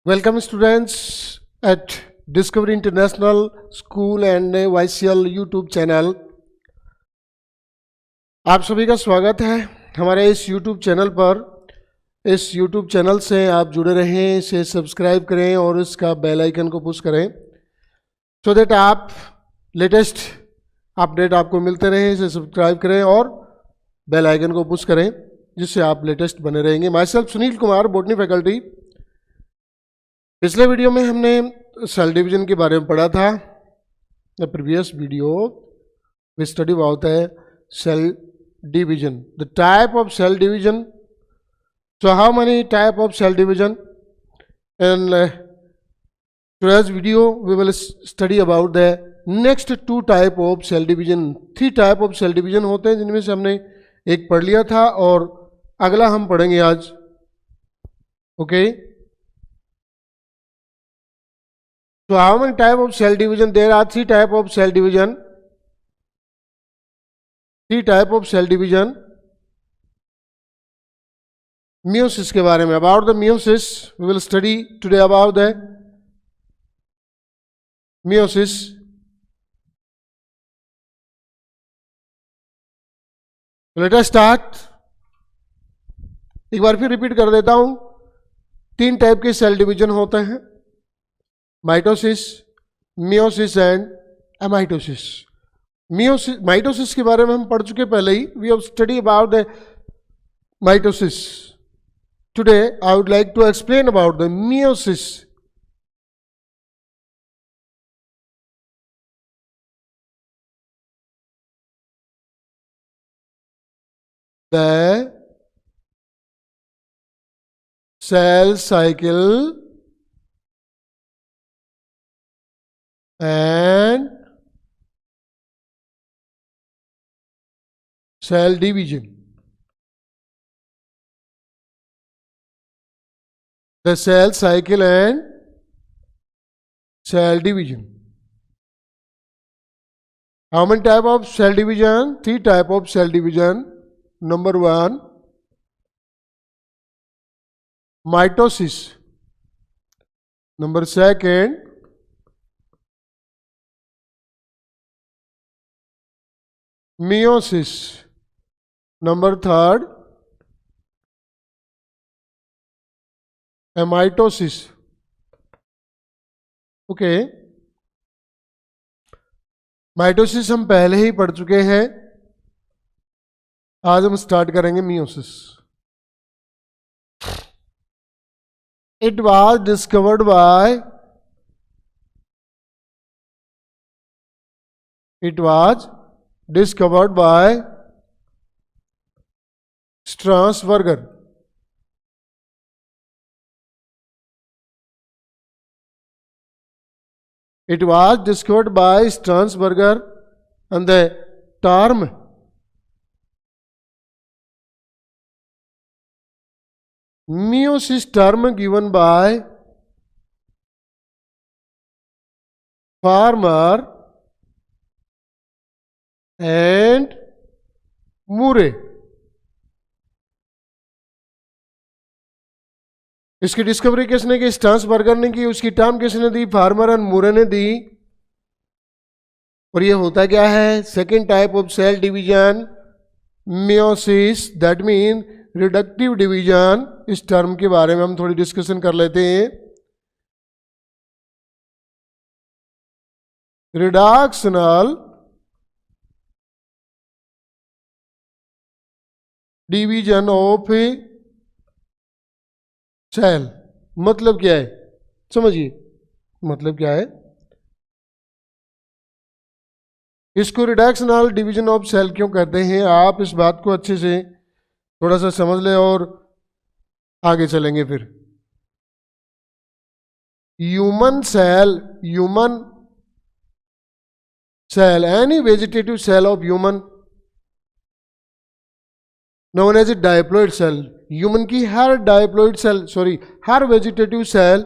Welcome students at Discovery International School and YCL YouTube channel. आप सभी का स्वागत है हमारे इस YouTube चैनल पर। इस YouTube चैनल से आप जुड़े रहें, इसे सब्सक्राइब करें और इसका बेल आइकन को पुश करें सो दैट आप लेटेस्ट अपडेट आपको मिलते रहें। इसे सब्सक्राइब करें और बेल आइकन को पुश करें जिससे आप लेटेस्ट बने रहेंगे। Myself Sunil Kumar, botany faculty. पिछले वीडियो में हमने सेल डिवीजन के बारे में पढ़ा था। The previous video we study about the cell division, the type of cell division. So how many type of cell division? In today's video we will study about the next two type of cell division. Three type of cell division होते हैं जिनमें से हमने एक पढ़ लिया था और अगला हम पढ़ेंगे आज। Okay, so how many type of cell division? There are three type of cell division. Three type of cell division. Meiosis के बारे में, about the meiosis we will study today about the meiosis. Let us start. एक बार फिर repeat कर देता हूं। तीन type के सेल डिवीजन होते हैं, mitosis, meiosis and amitosis. Mitosis के बारे में हम पढ़ चुके पहले ही। We have study about the mitosis. Today I would like to explain about the meiosis. The cell cycle and cell division. The cell cycle and cell division. How many type of cell division? Three type of cell division. Number one, mitosis. Number second, meiosis. Number third, amitosis. Okay, mitosis हम पहले ही पढ़ चुके हैं। आज हम start करेंगे meiosis. It was discovered by Strasburger. It was discovered by Strasburger and the term meiosis term given by Farmer and Murray. इसकी discovery किसने की? स्ट्रासबर्गर ने की। उसकी टर्म किसने दी? फार्मर एंड मुरे ने दी। और ये होता क्या है? Second type of cell division, meiosis, that mean reductive division. इस टर्म के बारे में हम थोड़ी डिस्कशन कर लेते हैं। रिडक्शनल डिवीजन ऑफ सेल मतलब क्या है? समझिए मतलब क्या है। इसको रिडक्शनल डिवीजन ऑफ सेल क्यों कहते हैं? आप इस बात को अच्छे से थोड़ा सा समझ ले और आगे चलेंगे फिर। Human cell, any vegetative cell of human known as a diploid cell. Human की हर वेजिटेटिव सेल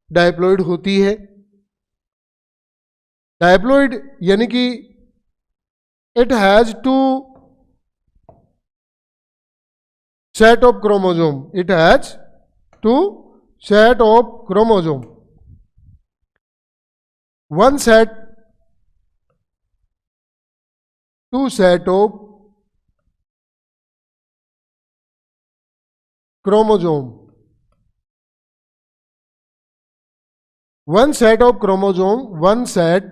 डायप्लॉइड होती है। डायप्लॉइड यानी कि it has two set of chromosome. It has two set of chromosome. One set, two set of chromosome. One set of chromosome, one set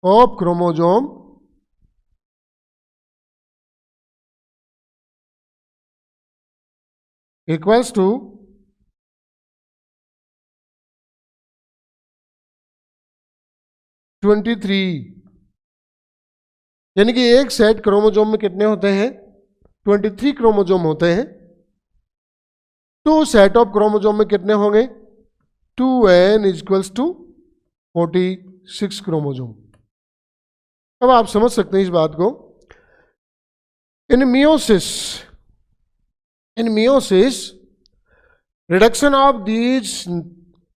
of chromosome equals to 23. यानी कि एक set chromosome में कितने होते हैं? 23 chromosome होते हैं. To set of chromosome में कितने होंगे? 2n equals to 46 chromosome. अब आप समझ सकते हैं इस बात को. In meiosis reduction of these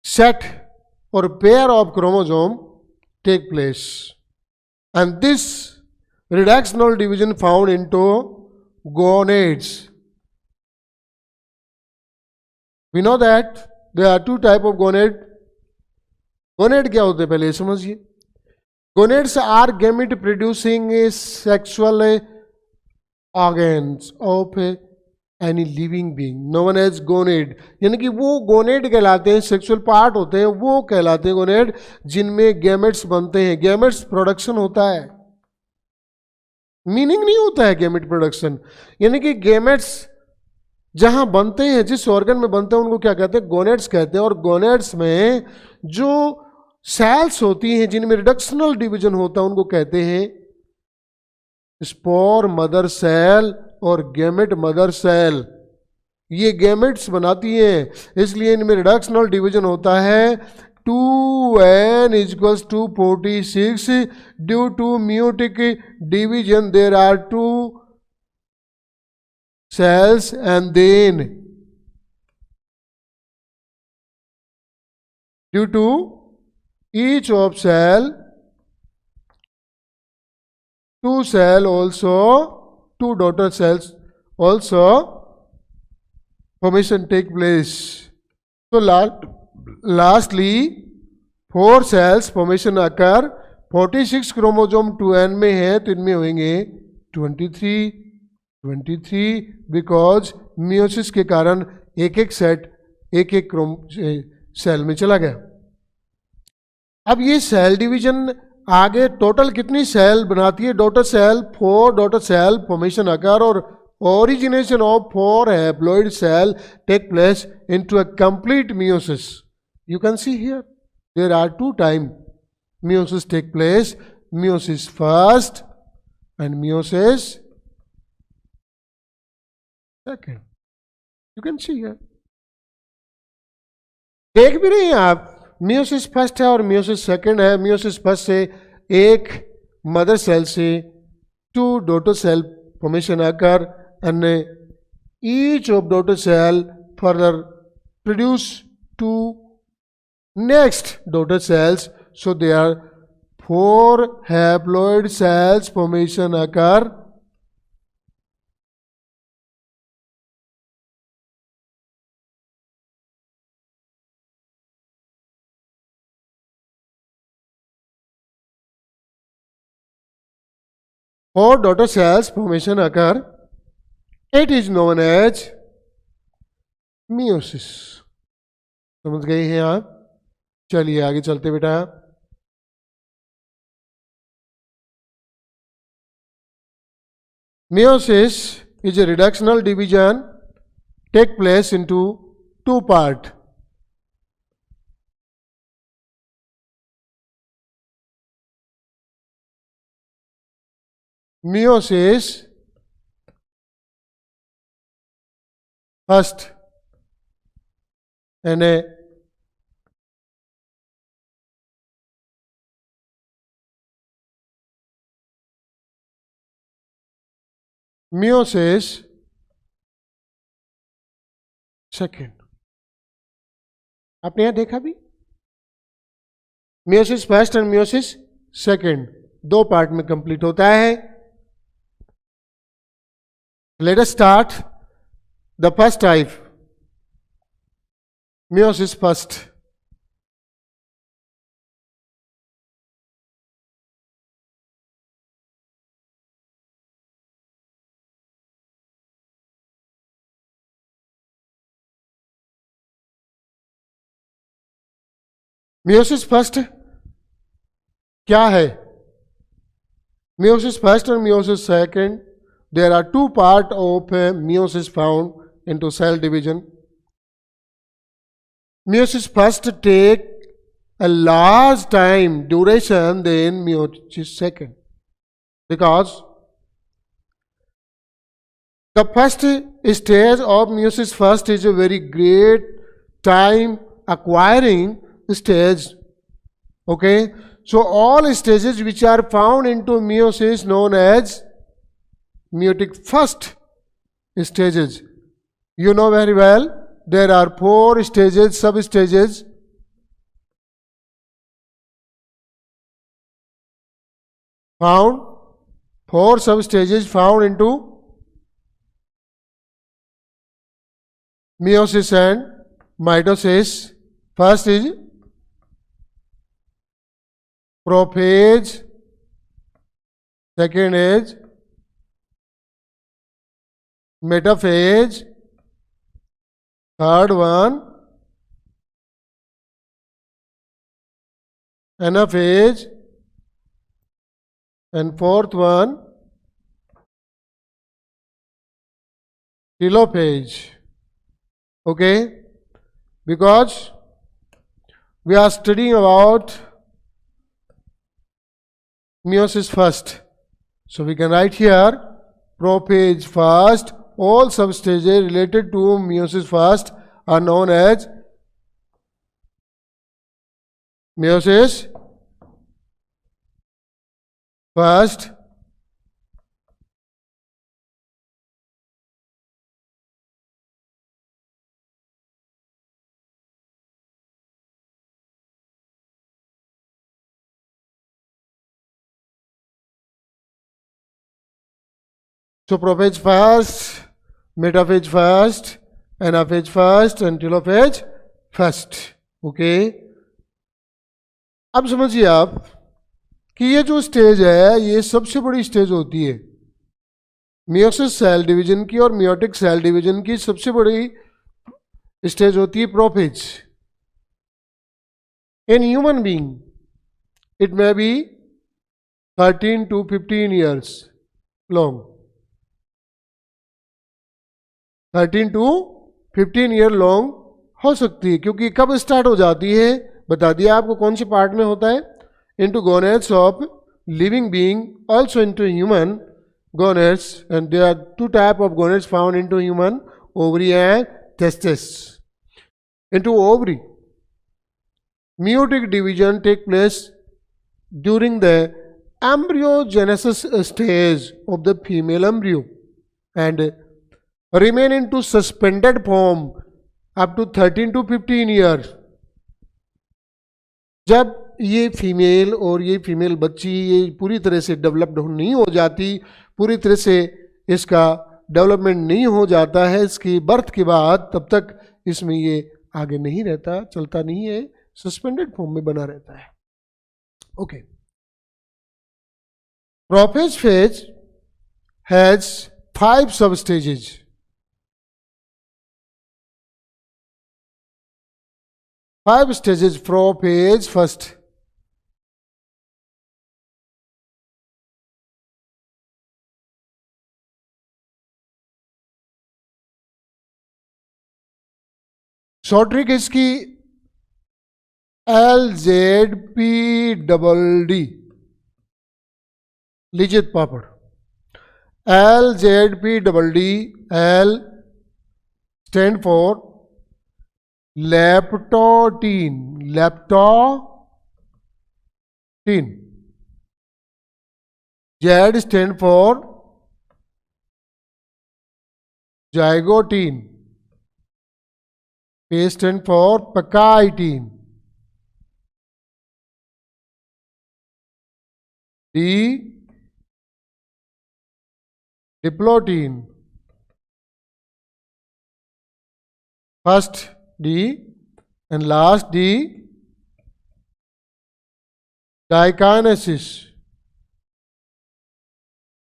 set और pair of chromosome take place, and this reductional division found into gonads. We know that there are two type of gonad. Gonad क्या होते हैं पहले समझिए. Gonads are gamete producing sexual organs of any living being known as gonad. यानी कि वो gonad कहलाते हैं, सेक्सुअल पार्ट होते हैं वो कहलाते हैं गोनेड, जिनमें गैमेट्स बनते हैं. गैमेट्स प्रोडक्शन होता है, मीनिंग नहीं होता है गैमेट प्रोडक्शन. यानी कि गैमेट्स जहां बनते हैं, जिस ऑर्गन में बनते हैं, उनको क्या कहते हैं? गोनेड्स कहते हैं. और गोनेड्स में जो सेल्स होती हैं जिनमें रिडक्शनल डिवीजन होता है उनको कहते हैं स्पोर मदर सेल और गैमेट मदर सेल. ये गैमेट्स बनाती हैं, इसलिए इनमें रिडक्शनल डिवीजन होता है. 2n equals to 46. Due to mitotic division there are 2 cells and then due to each of cell, 2 cell also, 2 daughter cells also formation take place. So lastly 4 cells formation occur. 46 chromosome 2n में है तो इनमें होंगे 23 because meiosis के कारण एक एक set एक एक सेल में चला गया. अब ये सेल डिवीजन आगे टोटल कितनी सेल बनाती है? Daughter cell, 4 daughter cell formation occur और origination of 4 haploid cell take place into a complete meiosis. You can see here there are 2 time meiosis take place, meiosis first and meiosis second. You can see here. देख भी रहे हैं आप, meiosis first है और meiosis second है. meiosis first से एक मदर सेल से 2 डॉटर सेल फॉर्मेशन आकर and each of daughter cell further produce 2 next daughter cells. So there are 4 haploid cells formation occur. Four daughter cells formation occur. It is known as meiosis. समझ गए हैं आप? चलिए आगे चलते बेटा. Meiosis is a reductional division take place into 2 parts. Meiosis first and a meiosis second. आपने यहां देखा भी, meiosis first and meiosis second 2 part में कंप्लीट होता है. Let us start the first type. meiosis first. meiosis first क्या है? meiosis first और meiosis second, there are two parts of meiosis found into cell division. meiosis first take a large time duration than meiosis second, because the first stage of meiosis first is a very great time acquiring stage. Okay, so all stages which are found into meiosis known as meiotic first stages. You know very well, there are 4 stages, sub-stages. Found 4 sub-stages found into meiosis and mitosis. First is prophase, second is metaphase, third one anaphase, and fourth one telophase. Okay, because we are studying about meiosis first, so we can write here prophase first. All substages related to meiosis first are known as meiosis first. So prophase first, metaphase first, anaphase first and telophase first. Okay, अब समझिए आप कि ये जो stage है ये सबसे बड़ी स्टेज होती है मियोसिस सेल डिवीजन की, और मियोटिक सेल डिवीजन की सबसे बड़ी स्टेज होती है prophase. In human being it may be 13 to 15 years long. 13 to 15 year long हो सकती है, क्योंकि कब स्टार्ट हो जाती है बता दिया आपको कौन से पार्ट में होता है. Into gonads of living being, also into human gonads, and there are 2 types of gonads found into human, ovary and testes. Into ovary, meiotic division take place during the embryogenesis stage of the female embryo and remain into suspended form up to 13 to 15 years. जब ये female और ये female बच्ची ये पूरी तरह से developed नहीं हो जाती, पूरी तरह से इसका डेवलपमेंट नहीं हो जाता है इसकी बर्थ के बाद, तब तक इसमें ये आगे नहीं रहता, चलता नहीं है, सस्पेंडेड फॉर्म में बना रहता है. ओके, प्रोफेज फेज हैज 5 सब stages. Five stages. Prophase first. Short trick इसकी LZPDD. लीजिए पापड़. LZPDD. L stand for leptotene. Leptotene. Z stand for zygotin. P stand for pachytine. D diplotin. First D, and last the dikinesis.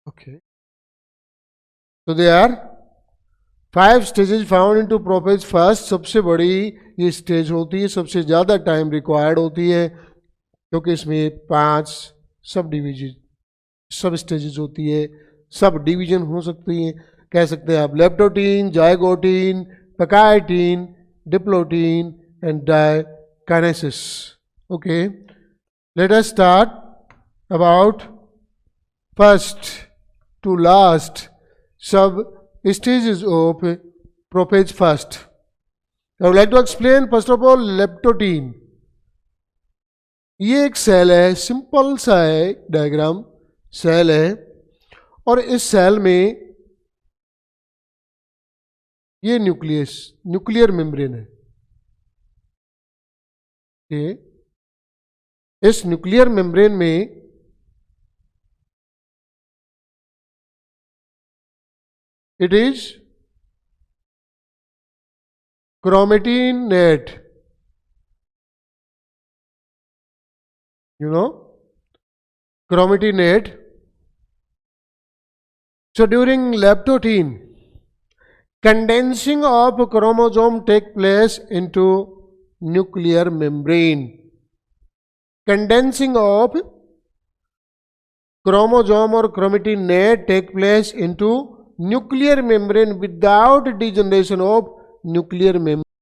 Okay, so there are 5 stages found into prophase first. सबसे बड़ी ये stage होती है, सबसे ज़्यादा time required होती है, क्योंकि इसमें 5 सब स्टेजेस होती है, सब डिवीजन हो सकती हैं. कह सकते हैं आप leptotene, zygotene, pachytene, diplotene and diakinesis. Okay, let us start about first to last sub stages of prophase first. I would like to explain first of all leptotene. ये एक सेल है, सिंपल सा है डायग्राम, सेल है, और इस cell में ये न्यूक्लियर मेम्ब्रेन है. इस न्यूक्लियर मेम्ब्रेन में it is chromatin net. You know, chromatin net. So during leptotene, condensing of chromosome take place into nuclear membrane. Condensing of chromosome or chromatin net take place into nuclear membrane without degeneration of nuclear membrane.